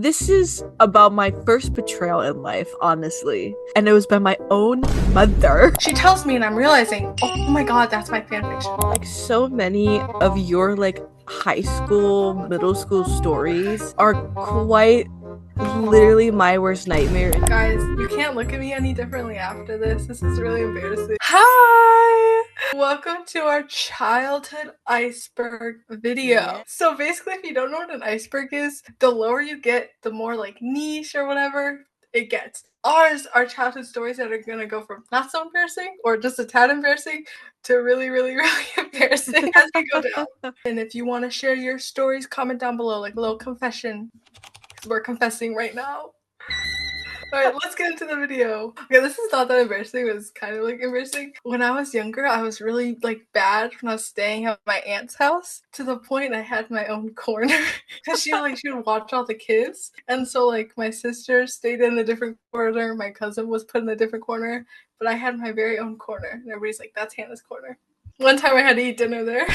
This is about my first betrayal in life, honestly. And it was by my own mother. She tells me and I'm realizing, oh my god, that's my fanfiction. Like so many of your high school, middle school stories are quite literally my worst nightmare. Guys, you can't look at me any differently after this. This is really embarrassing. Hi! Welcome to our childhood iceberg video. Yeah. So basically, if you don't know what an iceberg is, the lower you get, the more niche or whatever it gets. Ours are childhood stories that are gonna go from not so embarrassing or just a tad embarrassing to really, really, really embarrassing as we go down. And if you want to share your stories, comment down below, like a little confession. We're confessing right now. Alright, let's get into the video. Okay, this is not that embarrassing, it was kind of embarrassing. When I was younger, I was really bad when I was staying at my aunt's house, to the point I had my own corner. Because she would watch all the kids. And so my sister stayed in a different corner, my cousin was put in a different corner, but I had my very own corner. And everybody's like, that's Hannah's corner. One time I had to eat dinner there.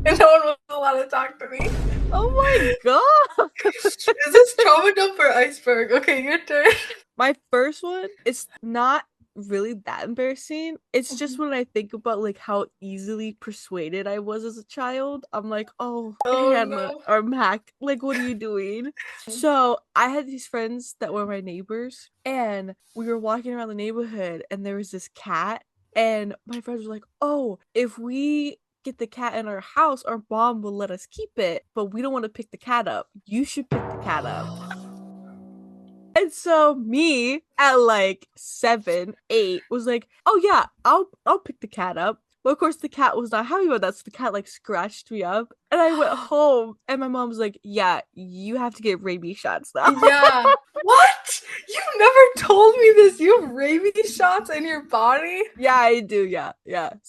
And no one was allowed to talk to me. Oh my god! Is this trauma dump or iceberg? Okay, your turn. My first one, it's not really that embarrassing. It's just when I think about how easily persuaded I was as a child. I'm like, oh Hannah, no. or Mac, what are you doing? So I had these friends that were my neighbors, and we were walking around the neighborhood, and there was this cat, and my friends were like, oh, if we get the cat in our house, our mom will let us keep it, but we don't want to pick the cat up. You should pick the cat up. And so me at 7, 8 was like, oh yeah, I'll pick the cat up. But of course the cat was not happy about that, so the cat scratched me up, and I went home, and my mom was like, yeah, you have to get rabies shots now. Yeah. What? You never told me this. You have rabies shots in your body? Yeah, I do. Yeah.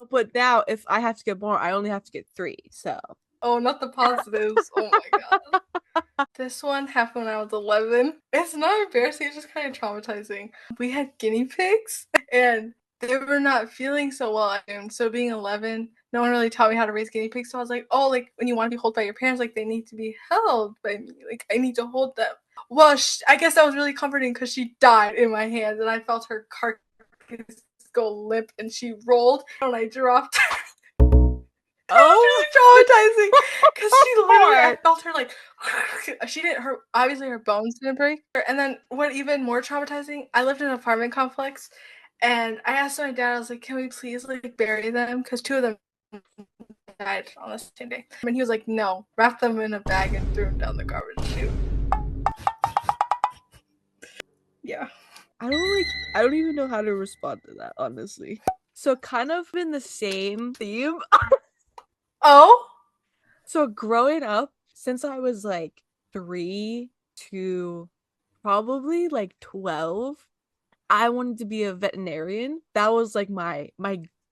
But now if I have to get more, I only have to get 3. So. Oh, not the positives. Oh my god. This one happened when I was 11. It's not embarrassing, it's just kind of traumatizing. We had guinea pigs, and they were not feeling so well. And so being 11, no one really taught me how to raise guinea pigs. So I was like, oh, when you want to be held by your parents, they need to be held by me. I need to hold them. Well, I guess that was really comforting because she died in my hands, and I felt her carcass go limp, and she rolled, and I dropped her. Oh, really traumatizing, because she literally, I felt her she didn't, obviously her bones didn't break. And then what even more traumatizing, I lived in an apartment complex, and I asked my dad, I was like, can we please bury them, because 2 of them died on the same day. And he was like, no, wrap them in a bag and threw them down the garbage chute. Yeah. I don't even know how to respond to that, honestly. So kind of in the same theme. Oh? So growing up, since I was 3 to probably 12, I wanted to be a veterinarian. That was my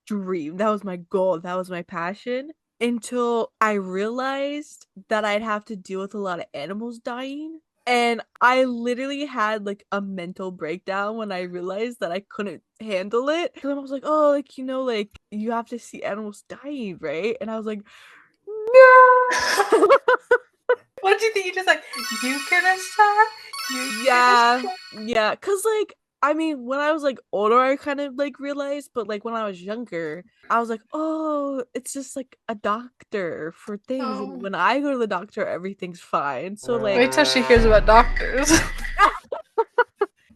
dream. That was my goal. That was my passion. Until I realized that I'd have to deal with a lot of animals dying. And I literally had a mental breakdown when I realized that I couldn't handle it. Because I was like, oh, you have to see animals dying, right? And I was like, no. What do you think? You just you can stop? Yeah. Because I mean, when I was older, I kind of realized, but when I was younger, I was like, oh, it's just a doctor for things. Oh. And when I go to the doctor, everything's fine. So wait till she hears about doctors.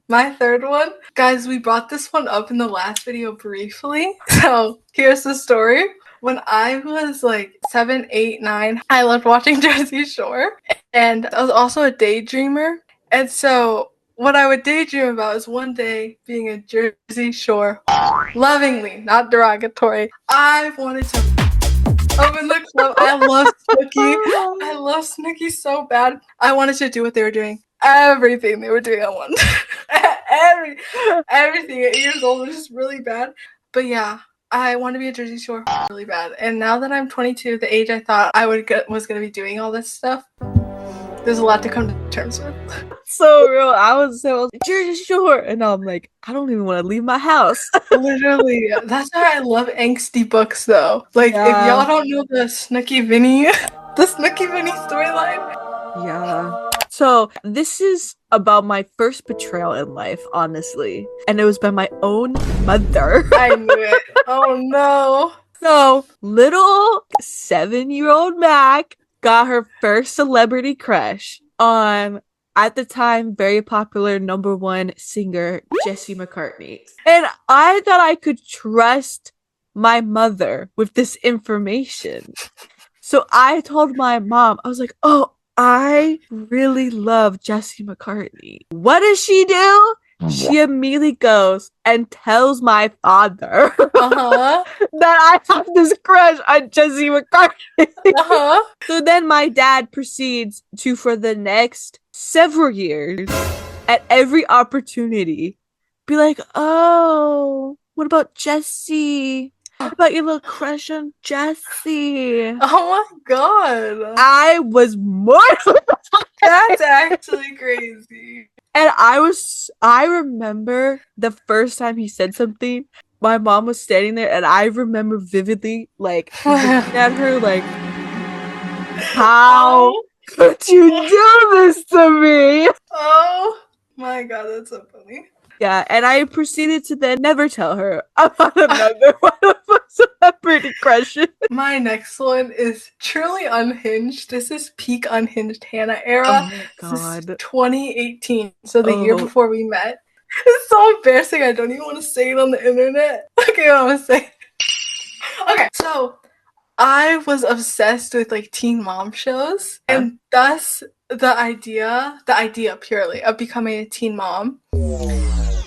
My third one, guys, we brought this one up in the last video briefly. So here's the story. When I was 7, 8, 9, I loved watching Jersey Shore, and I was also a daydreamer. And so what I would daydream about is one day being a Jersey Shore, lovingly, not derogatory. I wanted to open the club. I love Snooki. I love Snooki so bad. I wanted to do what they were doing. Everything they were doing I wanted. Everything at 8 years old was just really bad. But yeah, I want to be a Jersey Shore really bad. And now that I'm 22, the age I thought I was going to be doing all this stuff, there's a lot to come to terms with. So real. I was Jersey Shore, and now I'm like, I don't even want to leave my house. Literally. That's why I love angsty books, though. If y'all don't know the Snooki Vinny storyline. Yeah. So this is about my first betrayal in life, honestly. And it was by my own mother. I knew it. Oh no. So little 7-year-old Mac got her first celebrity crush on, at the time, very popular #1 singer Jesse McCartney. And I thought I could trust my mother with this information. So I told my mom, I was like, oh, I really love Jesse McCartney. What does she do? She immediately goes and tells my father Uh-huh. that I have this crush on Jesse McCartney. Uh-huh. So then my dad proceeds to, for the next several years, at every opportunity, be like, oh, what about Jesse? What about your little crush on Jesse? Oh my god. I was mortified. That's actually crazy. And I remember the first time he said something, my mom was standing there, and I remember vividly, like, looking at her, like, how could you do this to me? Oh my god, that's so funny. Yeah, and I proceeded to then never tell her about another one of my celebrity crushes. My next one is truly unhinged. This is peak unhinged Hannah era. Oh my This is god. 2018, so the year before we met. It's so embarrassing. I don't even want to say it on the internet. Okay, what I'm gonna say. Okay, so I was obsessed with like teen mom shows, and thus the idea purely of becoming a teen mom.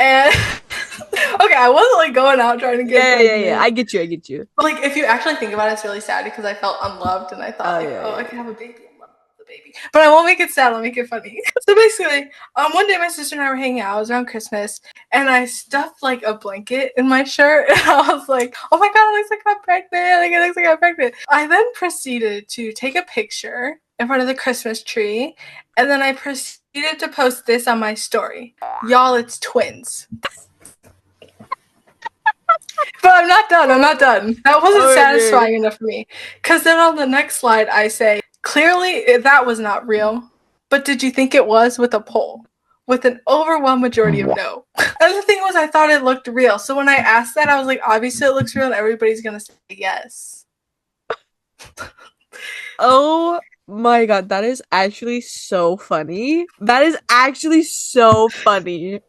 And okay, I wasn't like going out trying to get Yeah. I get you. But like, if you actually think about it, it's really sad because I felt unloved and I thought, I can have a baby and love the baby. But I won't make it sad, I'll make it funny. So basically, one day my sister and I were hanging out, it was around Christmas, and I stuffed like a blanket in my shirt, and I was like, oh my god, it looks like I'm pregnant, like it looks like I'm pregnant. I then proceeded to take a picture in front of the Christmas tree, and then I proceeded to post this on my story. Y'all, it's twins. But I'm not done. That wasn't satisfying enough for me. Because then on the next slide, I say, clearly that was not real. But did you think it was, with a poll? With an overwhelming majority of no. And the thing was, I thought it looked real. So when I asked that, I was like, obviously it looks real and everybody's going to say yes. Oh my god, that is actually so funny.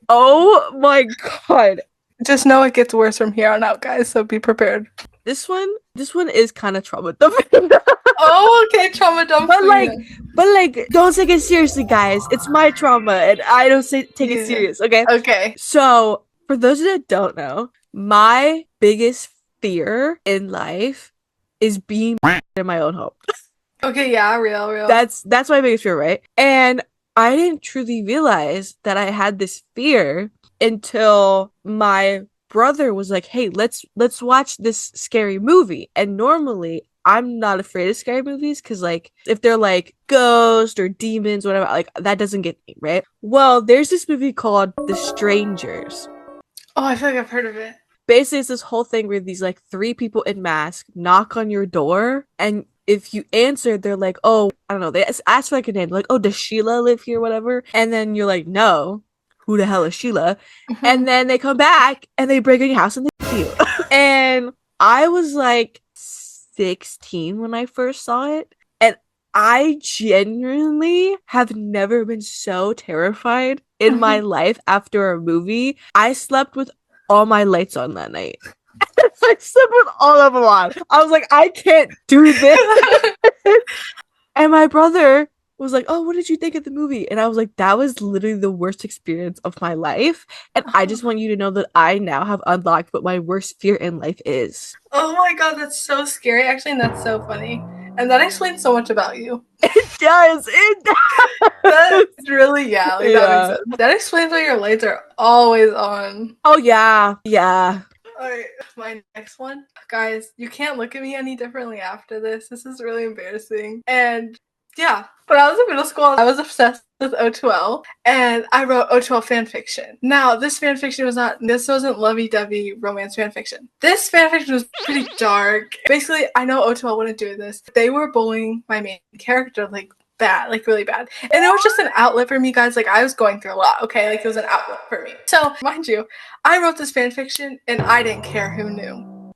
Oh my god. Just know it gets worse from here on out, guys, so be prepared. This one is kind of trauma dumping. Oh, okay, trauma dumping. But like, don't take it seriously, guys. It's my trauma, and I don't take it serious. Okay. Okay. So, for those that don't know, my biggest fear in life is being in my own home. Okay, yeah, real. That's my biggest fear, right? And I didn't truly realize that I had this fear until my brother was like, hey, let's watch this scary movie. And normally I'm not afraid of scary movies because like if they're like ghosts or demons, whatever, like that doesn't get me, right? Well, there's this movie called The Strangers. Oh, I feel like I've heard of it. Basically, it's this whole thing where these like 3 people in masks knock on your door, and if you answer, they're like, oh, I don't know, they ask for like a name, like, oh, does Sheila live here, whatever? And then you're like, no, who the hell is Sheila? Mm-hmm. And then they come back and they break in your house and they kill you. And I was like 16 when I first saw it, and I genuinely have never been so terrified in my life after a movie. I slept with all my lights on that night. I slept with all of them on. I was like, I can't do this. And my brother was like, oh, what did you think of the movie? And I was like, that was literally the worst experience of my life. And I just want you to know that I now have unlocked what my worst fear in life is. Oh my god, that's so scary, actually, and that's so funny. And that explains so much about you. It does. That's really, that makes sense. That explains why your lights are always on. Oh, yeah. Alright, my next one. Guys, you can't look at me any differently after this. This is really embarrassing. And yeah, when I was in middle school, I was obsessed with O2L, and I wrote O2L fanfiction. Now, this fanfiction wasn't lovey-dovey romance fanfiction. This fanfiction was pretty dark. Basically, I know O2L wouldn't do this. They were bullying my main character, like, bad, like really bad. And it was just an outlet for me, guys. Like I was going through a lot, okay? Like it was an outlet for me. So mind you, I wrote this fan fiction and I didn't care who knew.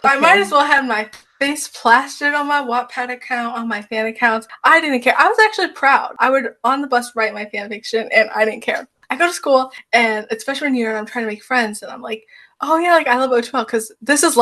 I might as well have my face plastered on my Wattpad account, on my fan accounts. I didn't care. I was actually proud. I would on the bus write my fan fiction and I didn't care. I go to school and it's freshman year and I'm trying to make friends and I'm like, oh yeah, like I love O2L because this was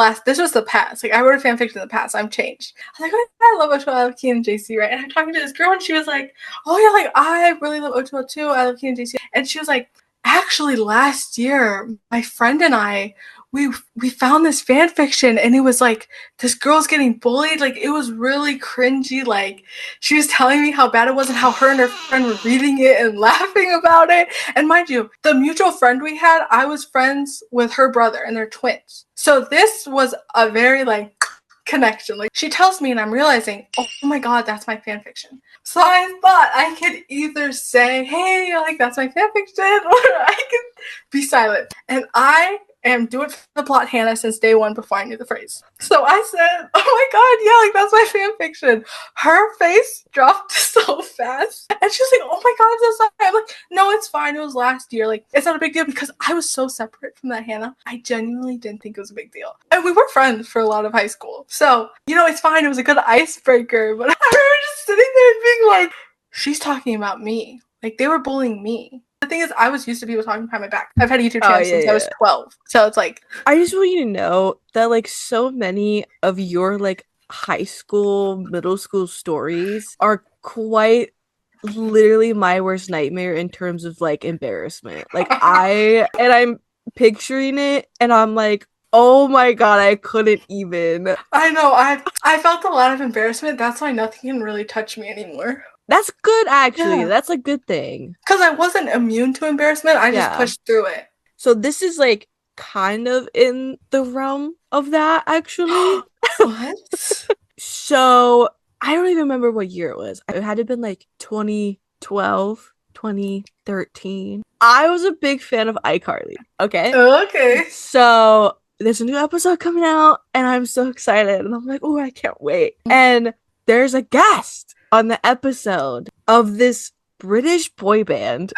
the past. Like I wrote a fan fiction in the past. I'm changed. I was like, oh, yeah, I love O2L. I love Key and JC, right? And I'm talking to this girl and she was like, oh yeah, like I really love O2L too. I love Key and JC. And she was like, actually last year, my friend and I, we found this fan fiction and it was like this girl's getting bullied. Like it was really cringy. Like she was telling me how bad it was and how her and her friend were reading it and laughing about it. And mind you, the mutual friend we had, I was friends with her brother and they're twins. So this was a very like connection. Like she tells me and I'm realizing, oh my god, that's my fan fiction. So I thought I could either say, hey, like that's my fan fiction, or I could be silent. And I am doing the plot Hannah since day one before I knew the phrase. So I said, oh my god, yeah, like that's my fan fiction. Her face dropped so fast. And she was like, oh my god, I'm so sorry. I'm like, no, it's fine. It was last year. Like, it's not a big deal because I was so separate from that Hannah. I genuinely didn't think it was a big deal. And we were friends for a lot of high school. So, you know, it's fine. It was a good icebreaker. But I remember just sitting there and being like, she's talking about me. Like, they were bullying me. The thing is, I was used to people talking behind my back. I've had a YouTube channel since I was 12. So it's like... I just want you to know that, like, so many of your, like, high school, middle school stories are quite literally my worst nightmare in terms of, like, embarrassment. Like, I'm picturing it, and I'm like, oh my god, I couldn't even. I know, I felt a lot of embarrassment. That's why nothing can really touch me anymore. That's good, actually. Yeah. That's a good thing. Because I wasn't immune to embarrassment. I just pushed through it. So this is, like, kind of in the realm of that, actually. What? So, I don't even remember what year it was. It had to have been, like, 2012, 2013. I was a big fan of iCarly, okay? Okay. So, there's a new episode coming out, and I'm so excited. And I'm like, oh, I can't wait. And there's a guest on the episode of this British boy band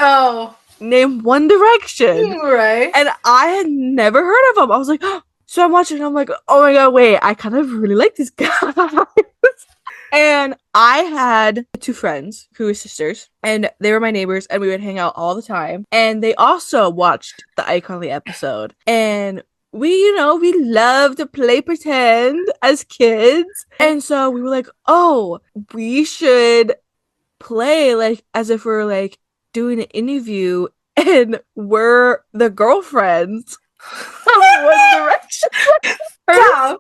named One Direction. Right. And I had never heard of him. I was like, oh. So I'm watching and I'm like, oh my god, wait, I kind of really like this guy. And I had two friends who were sisters, and they were my neighbors, and we would hang out all the time. And they also watched the iCarly episode. And we love to play pretend as kids. And so we were like, oh, we should play like as if we're like doing an interview and we're the girlfriends of One Direction. Yeah.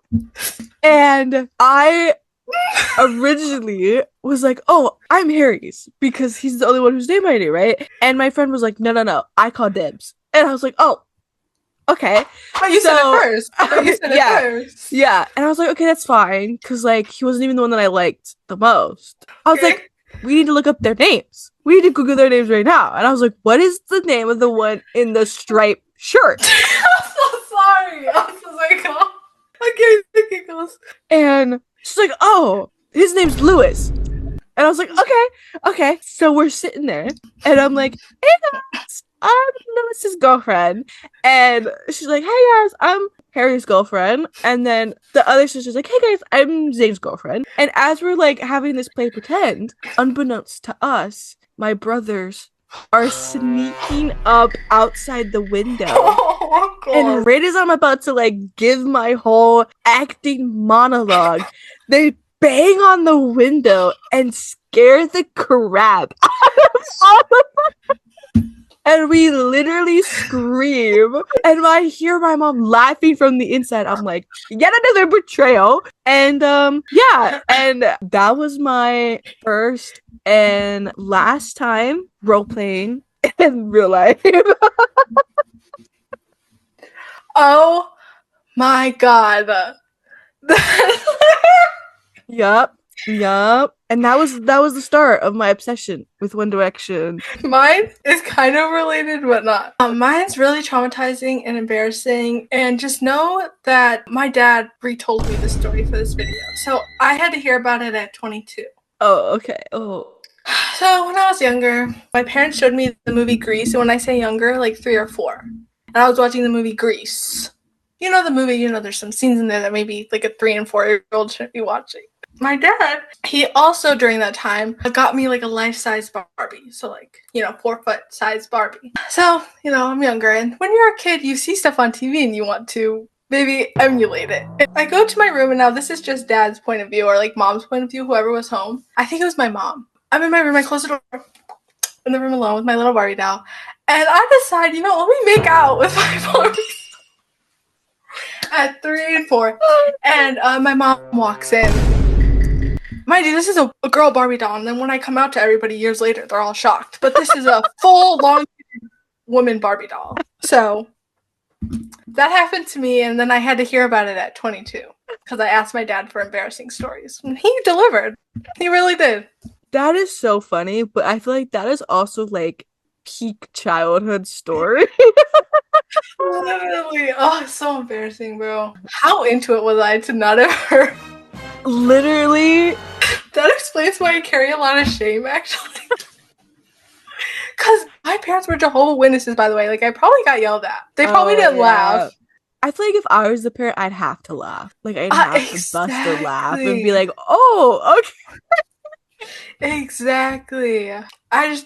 And I originally was like, oh, I'm Harry's because he's the only one whose name I knew, right? And my friend was like, no, I call dibs. And I was like, oh, okay. Oh, you said it first. Yeah. And I was like, okay, that's fine. Because, like, he wasn't even the one that I liked the most. I was like, we need to look up their names. We need to Google their names right now. And I was like, what is the name of the one in the striped shirt? I'm so sorry. I was like, oh, okay, the giggles. And she's like, oh, his name's Lewis. And I was like, okay. So we're sitting there. And I'm like, hey guys, I'm Lewis's girlfriend. And she's like, hey guys, I'm Harry's girlfriend. And then the other sister's like, hey guys, I'm Zane's girlfriend. And as we're like having this play pretend, unbeknownst to us, my brothers are sneaking up outside the window. Oh, God. And right as I'm about to like give my whole acting monologue, they bang on the window and scare the crap out of all of us. And we literally scream. And I hear my mom laughing from the inside. I'm like, yet another betrayal. And yeah. And that was my first and last time role-playing in real life. Oh my god. Yup. And that was the start of my obsession with One Direction. Mine is kind of related, but not. Mine's really traumatizing and embarrassing. And just know that my dad retold me the story for this video. So I had to hear about it at 22. Oh, okay. Oh. So when I was younger, my parents showed me the movie Grease, and when I say younger, like 3 or 4. And I was watching the movie Grease. You know the movie, there's some scenes in there that maybe like a 3 and 4-year-old shouldn't be watching. My dad, he also during that time got me like a life-size Barbie. So like, 4-foot size Barbie. So, I'm younger, and when you're a kid, you see stuff on TV and you want to maybe emulate it. I go to my room, and now this is just dad's point of view or like mom's point of view, whoever was home. I think it was my mom. I'm in my room, I close the door, in the room alone with my little Barbie doll, and I decide, let me make out with my Barbie at 3 and 4, and my mom walks in. Mind you, this is a girl Barbie doll, and then when I come out to everybody years later, they're all shocked. But this is a full, long woman Barbie doll. So that happened to me, and then I had to hear about it at 22 because I asked my dad for embarrassing stories, and he delivered. He really did. That is so funny, but I feel like that is also like peak childhood story. Literally. Oh, it's so embarrassing, bro. How into it was I to not have heard? Literally. That explains why I carry a lot of shame, actually. Because my parents were Jehovah's Witnesses, by the way. Like, I probably got yelled at. They probably didn't laugh. I feel like if I was the parent, I'd have to laugh. Like, I'd have to bust a laugh and be Exactly. like, oh, okay. Exactly.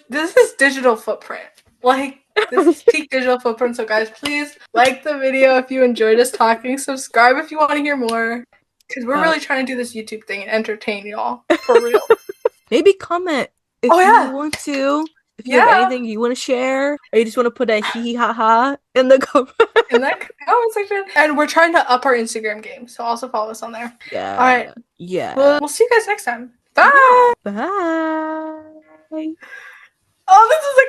This is digital footprint. Like, this is peak digital footprint. So, guys, please like the video if you enjoyed us talking. Subscribe if you want to hear more. Because we're really trying to do this YouTube thing and entertain y'all. For real. Maybe comment if you want to. If you have anything you want to share, or you just want to put a hee hee ha ha in the comment. In that comment section. And we're trying to up our Instagram game. So also follow us on there. Yeah. All right. Yeah. We'll see you guys next time. Bye. Bye. Oh, this is a